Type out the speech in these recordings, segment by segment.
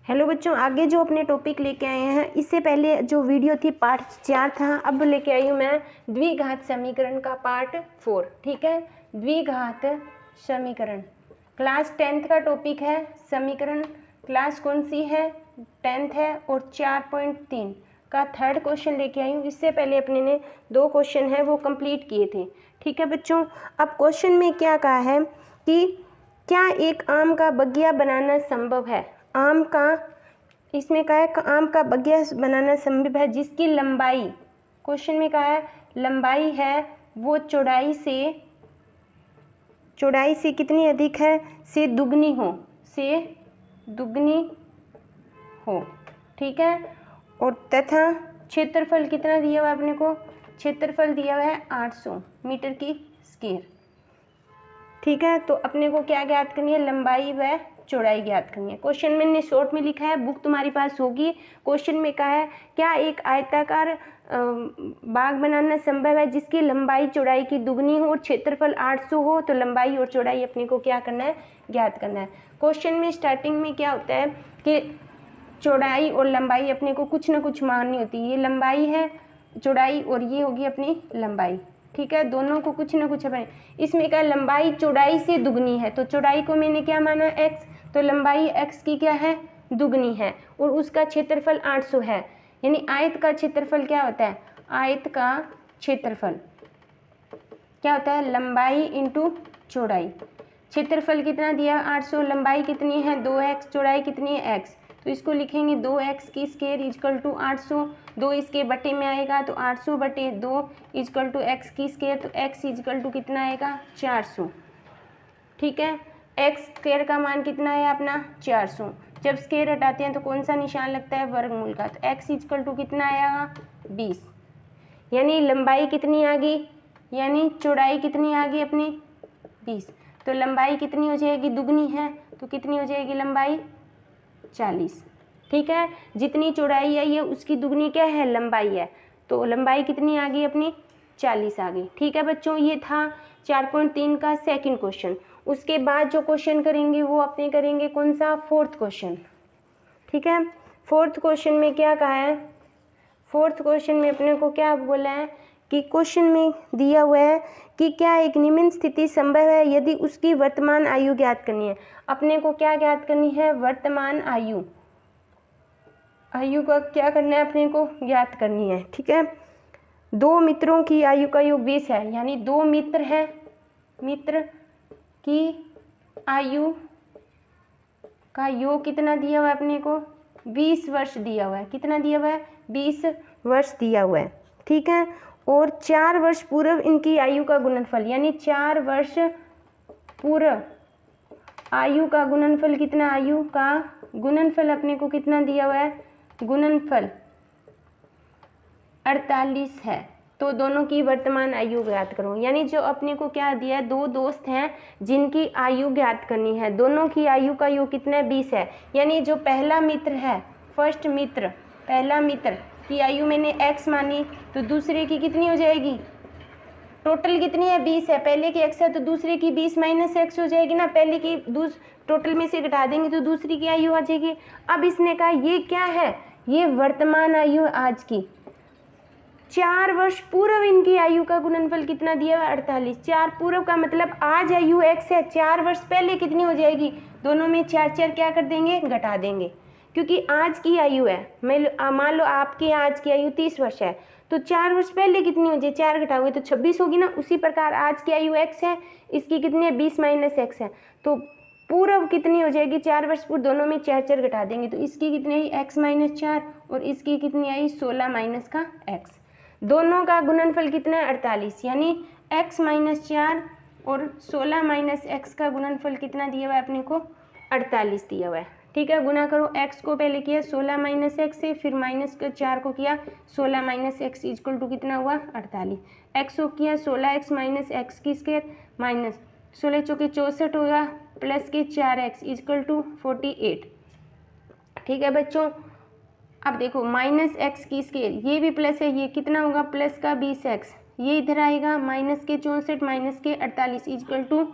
Hello बच्चों, आगे जो अपने टॉपिक लेके आए हैं, इससे पहले जो वीडियो थी पार्ट 4 था, अब लेके आई हूँ मैं द्विघात समीकरण का पार्ट 4। ठीक है, द्विघात समीकरण क्लास 10th का टॉपिक है। समीकरण क्लास कौन सी है? 10th है। और 4.3 का थर्ड क्वेश्चन लेके आई हूँ। इससे पहले अपने ने 2 क्वेश्चन है वो कंप्लीट किए थे। ठीक है बच्चों, अब क्वेश्चन में क्या कहा है कि क्या एक आम का बगिया बनाना संभव है? आम का, इसमें कहा है आम का बगिया बनाना संभव है जिसकी लंबाई, क्वेश्चन में कहा है लंबाई है वो चौड़ाई से कितनी अधिक है? से दुगनी हो। ठीक है, और तथा क्षेत्रफल कितना दिया हुआ है अपने को? क्षेत्रफल दिया हुआ है 800 मीटर की स्क्वायर। ठीक है, तो अपने को क्या ज्ञात करनी है? लंबाई व चौड़ाई ज्ञात करनी है। क्वेश्चन मैंने शॉर्ट में लिखा है, बुक तुम्हारे पास होगी। क्वेश्चन में कहा है क्या एक आयताकार बाग बनाना संभव है जिसकी लंबाई चौड़ाई की दुगनी हो और क्षेत्रफल 800 हो? तो लंबाई और चौड़ाई अपने को क्या करना है? ज्ञात करना है। क्वेश्चन में स्टार्टिंग में क्या होता है कि चौड़ाई और लंबाई अपने को कुछ ना कुछ माननी होती है। ये लंबाई है चौड़ाई और ये होगी अपनी लंबाई। ठीक है, दोनों को कुछ ना कुछ अपने, इसमें क्या लंबाई चौड़ाई से दुगनी है, तो चौड़ाई को मैंने क्या माना? x, तो लंबाई x की क्या है? दुगनी है, और उसका क्षेत्रफल 800 है। यानी आयत का क्षेत्रफल क्या होता है? आयत का क्षेत्रफल क्या होता है? लंबाई इंटू चौड़ाई। क्षेत्रफल कितना दिया? 800। लंबाई कितनी है? 2x। चौड़ाई कितनी है? x। तो इसको लिखेंगे 2x की स्क्वायर इजकल टू 800। 2 इसके बटे में आएगा तो 800 बटे 2 इजकल टू x की स्क्वायर, तो x इजकल टू कितना आएगा? 400। ठीक है, x स्क्वायर का मान कितना है अपना? 400। जब स्क्वायर हटाते हैं तो कौन सा निशान लगता है? वर्गमूल का। तो x इजकल टू कितना आएगा? 20। यानी लंबाई कितनी आ गई? यानी चौड़ाई कितनी आ गई अपनी? 20। तो लंबाई कितनी हो जाएगी? दुगनी है, तो कितनी हो जाएगी लंबाई? 40। ठीक है, जितनी चौड़ाई है ये उसकी दुगनी क्या है? लंबाई है। तो लंबाई कितनी आ गई अपनी? 40 आ गई। ठीक है बच्चों, ये था 4.3 का सेकंड क्वेश्चन। उसके बाद जो क्वेश्चन करेंगे वो अपने करेंगे कौन सा? Fourth question. ठीक है, फोर्थ क्वेश्चन में क्या कहा है? फोर्थ क्वेश्चन में अपने को क्या बोला है कि क्वेश्चन में दिया हुआ है कि क्या एक निम्न स्थिति संभव है यदि उसकी वर्तमान आयु ज्ञात करनी है। अपने को क्या ज्ञात करनी है? वर्तमान आयु। आयु का क्या करना है? अपने को ज्ञात करनी है। ठीक है, 2 मित्रों की आयु का योग 20 है, यानी 2 मित्र है, मित्र की आयु का योग कितना दिया हुआ है अपने को? 20 वर्ष दिया हुआ है। कितना दिया हुआ है? 20 वर्ष दिया हुआ है। ठीक है, और 4 वर्ष पूर्व इनकी आयु का गुणनफल, यानी 4 वर्ष पूर्व आयु का गुणनफल कितना? आयु का गुणनफल अपने को कितना दिया हुआ है? गुणनफल 48 है। तो दोनों की वर्तमान आयु ज्ञात करो। यानी जो अपने को क्या दिया है? 2 दोस्त हैं जिनकी आयु ज्ञात करनी है। दोनों की आयु का योग कितना है? 20 है। यानी जो पहला मित्र है, फर्स्ट मित्र, पहला मित्र की आयु मैंने x मानी, तो दूसरे की कितनी हो जाएगी? टोटल कितनी है? 20 है। पहले की x है तो दूसरे की 20 माइनस x हो जाएगी ना। पहले की टोटल में से घटा देंगे तो दूसरी की आयु आ जाएगी। अब इसने कहा ये क्या है? ये वर्तमान आयु आज की। 4 वर्ष पूर्व इनकी आयु का गुणनफल कितना दिया हुआ? 48। 4 पूर्व का मतलब आज आयु x है, 4 वर्ष पहले कितनी हो जाएगी? दोनों में 4 क्या कर देंगे? घटा देंगे, क्योंकि आज की आयु है। मान लो आपकी आज की आयु 30 वर्ष है, तो 4 वर्ष पहले कितनी हो जाए? 4 घटाओगे तो 26 होगी ना। उसी प्रकार आज की आयु x है, इसकी कितनी है? 20 माइनस x है, तो पूर्व कितनी हो जाएगी? 4 वर्ष पूर्व। दोनों में 4 घटा देंगे तो इसकी कितनी आई? x माइनस 4, और इसकी कितनी आई? 16 माइनस का x। दोनों का गुणनफल कितना है? 48। यानी x माइनस 4 और 16 माइनस x का गुणनफल कितना दिया हुआ है अपने को? 48 दिया हुआ है। ठीक है, गुना करो। x को पहले किया 16 माइनस एक्स से, फिर माइनस 4 को किया 16 माइनस एक्स इजक्वल टू कितना हुआ? 48। x को किया 16x माइनस एक्स की स्क्वायर, माइनस 16 चौके 64 होगा, प्लस के 4x इजक्वल टू 48। ठीक है बच्चों, अब देखो माइनस एक्स की स्क्वायर, ये भी प्लस है, ये कितना होगा? प्लस का 20x, ये इधर आएगा माइनस के 64 माइनस के 48 इजक्वल टू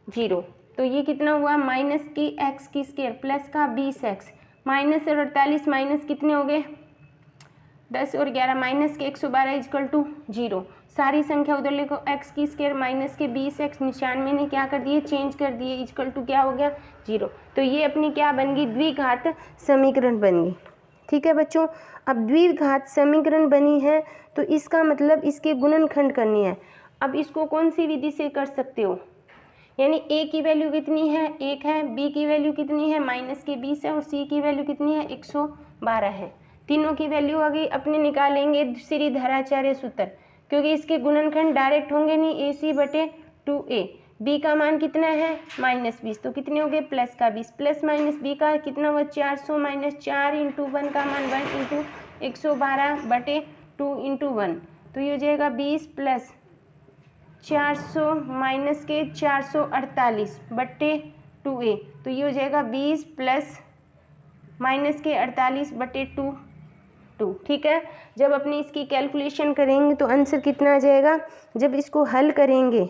0। तो ये कितना हुआ? माइनस की x की स्क्वायर प्लस का 20x माइनस और 48 माइनस कितने हो गए 10 और 11 माइनस के 112 इजकल टू 0। सारी संख्या उधर लिखो x की स्क्वायर माइनस के 20x निशान में ने क्या कर दिए चेंज कर दिए इजकल टू क्या हो गया 0। तो ये अपनी क्या बन गई द्विघात समीकरण बन गई। ठीक है बच्चों, अब द्विघात समीकरण बनी है तो इसका मतलब इसके गुणनखंड करनी है। अब इसको कौन सी विधि से कर सकते हो, यानी a की वैल्यू कितनी है 1 है, b की वैल्यू कितनी है माइनस के 20 है और c की वैल्यू कितनी है 112 है। तीनों की वैल्यू आ गई, अपने निकालेंगे श्रीधराचार्य सूत्र, क्योंकि इसके गुणनखंड डायरेक्ट होंगे नहीं ac बटे 2a। b का मान कितना है -20 तो कितने हो गए प्लस का 20 प्लस माइनस b का कितना हुआ 400 माइनस 4 इंटू 1 का मान 1 इंटू 112 बटे 2 इंटू 1 तो ये हो जाएगा 20 प्लस 400 माइनस के 448 बटे 2a तो ये हो जाएगा 20 प्लस माइनस के 48 बटे 2। ठीक है, जब अपनी इसकी कैलकुलेशन करेंगे तो आंसर कितना आ जाएगा, जब इसको हल करेंगे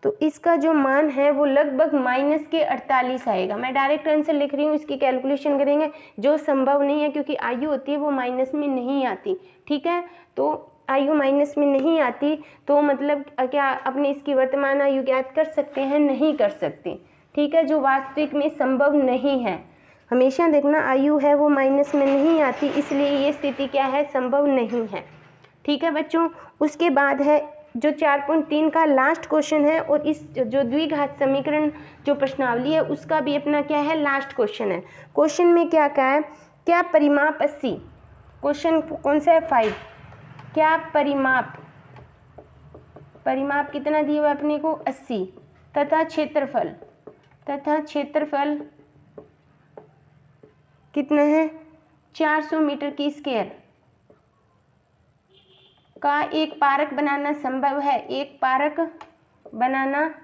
तो इसका जो मान है वो लगभग माइनस के 48 आएगा। मैं डायरेक्ट आंसर लिख रही हूँ, इसकी कैलकुलेशन करेंगे जो संभव नहीं है क्योंकि आयु होती है वो माइनस में नहीं आती। ठीक है, तो आयु माइनस में नहीं आती तो मतलब क्या अपने इसकी वर्तमान आयु ज्ञात कर सकते हैं, नहीं कर सकते। ठीक है, जो वास्तविक में संभव नहीं है। हमेशा देखना आयु है वो माइनस में नहीं आती, इसलिए ये स्थिति क्या है संभव नहीं है। ठीक है बच्चों, उसके बाद है जो 4.3 का लास्ट क्वेश्चन है और इस जो द्विघात समीकरण जो प्रश्नावली है उसका भी अपना क्या है लास्ट क्वेश्चन है। क्वेश्चन में क्या कहा है, क्या परिमाप 80, क्वेश्चन कौन सा है 5, क्या परिमाप कितना दिया हुआ अपने को 80 तथा क्षेत्रफल कितना है 400 मीटर की स्क्वायर का एक पारक बनाना संभव है, एक पारक बनाना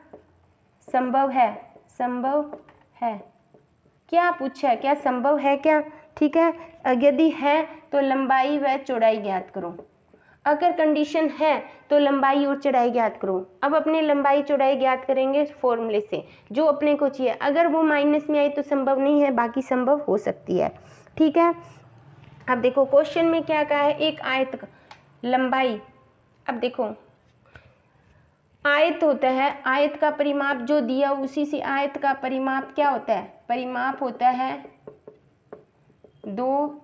संभव है क्या पूछा है, क्या संभव है क्या। ठीक है, यदि है तो लंबाई व चौड़ाई ज्ञात करो, अगर कंडीशन है तो लंबाई और चौड़ाई ज्ञात करो। अब अपने लंबाई चौड़ाई ज्ञात करेंगे फॉर्मूले से जो अपने को चाहिए, अगर वो माइनस में आई तो संभव नहीं है, बाकी संभव हो सकती है। ठीक है, अब देखो क्वेश्चन में क्या कहा है, एक आयत का लंबाई, अब देखो आयत होता है, आयत का परिमाप जो दिया उसी से आयत का परिमाप क्या होता है, परिमाप होता है 2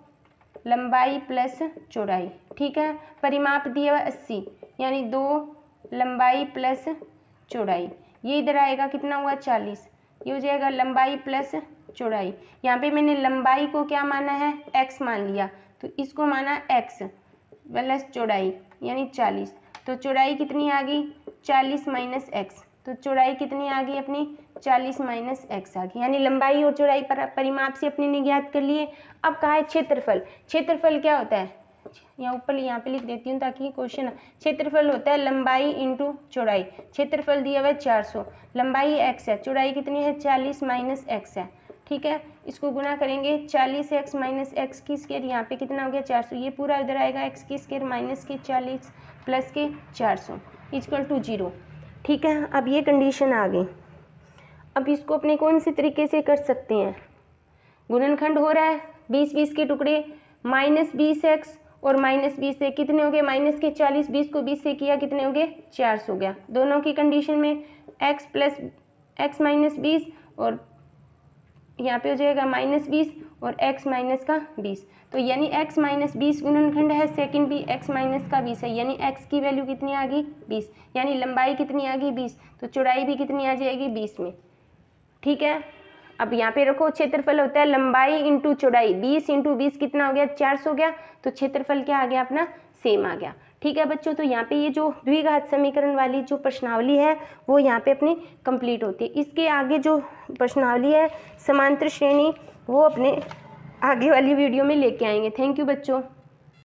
लंबाई प्लस चौड़ाई। ठीक है, परिमाप दिया हुआ 80 यानी 2 लंबाई प्लस चौड़ाई, ये इधर आएगा कितना हुआ 40, ये हो जाएगा लंबाई प्लस चौड़ाई। यहाँ पे मैंने लंबाई को क्या माना है x मान लिया तो इसको माना x प्लस चौड़ाई यानी 40, तो चौड़ाई कितनी आ गई 40 माइनस x, तो चौड़ाई कितनी आ गई अपनी 40 माइनस x आ गई, यानी लंबाई और चौड़ाई पर परिमाप से अपने ने ज्ञात कर लिए। अब कहा है क्षेत्रफल क्या होता है, यहाँ पे लिख देती हूँ ताकि क्वेश्चन, क्षेत्रफल होता है लंबाई इंटू चौड़ाई। क्षेत्रफल दिया हुआ है 400, लंबाई x है, चौड़ाई कितनी है 40 माइनस x है। ठीक है, इसको गुना करेंगे 40x माइनस एक्स की स्क्वायर, यहाँ पे कितना हो गया 400, ये पूरा इधर आएगा x की स्क्वायर माइनस के 40 प्लस के 400 इक्वल टू 0। ठीक है, अब ये कंडीशन आ गई। अब इसको अपने कौन से तरीके से कर सकते हैं, गुणनखंड हो रहा है 20 के टुकड़े, -20x और -20 से कितने हो गए माइनस के 40, 20 को 20 से किया कितने हो गए 400 हो गया। दोनों की कंडीशन में x प्लस x माइनस 20 और यहाँ पे हो जाएगा -20 और x माइनस का 20, तो यानी x माइनस 20 गुणनखंड है, सेकंड भी x माइनस का 20 है, यानी x की वैल्यू कितनी आ गई 20, यानी लंबाई कितनी आ गई 20, तो चौड़ाई भी कितनी आ जाएगी 20 में। ठीक है, अब यहाँ पे रखो क्षेत्रफल होता है लंबाई इंटू चौड़ाई, 20 इंटू 20 कितना हो गया 400 हो गया, तो क्षेत्रफल क्या आ गया अपना सेम आ गया। ठीक है बच्चों, तो यहाँ पे ये जो द्विघात समीकरण वाली जो प्रश्नावली है वो यहाँ पे अपनी कंप्लीट होती है। इसके आगे जो प्रश्नावली है समांतर श्रेणी वो अपने आगे वाली वीडियो में लेके आएंगे। थैंक यू बच्चों।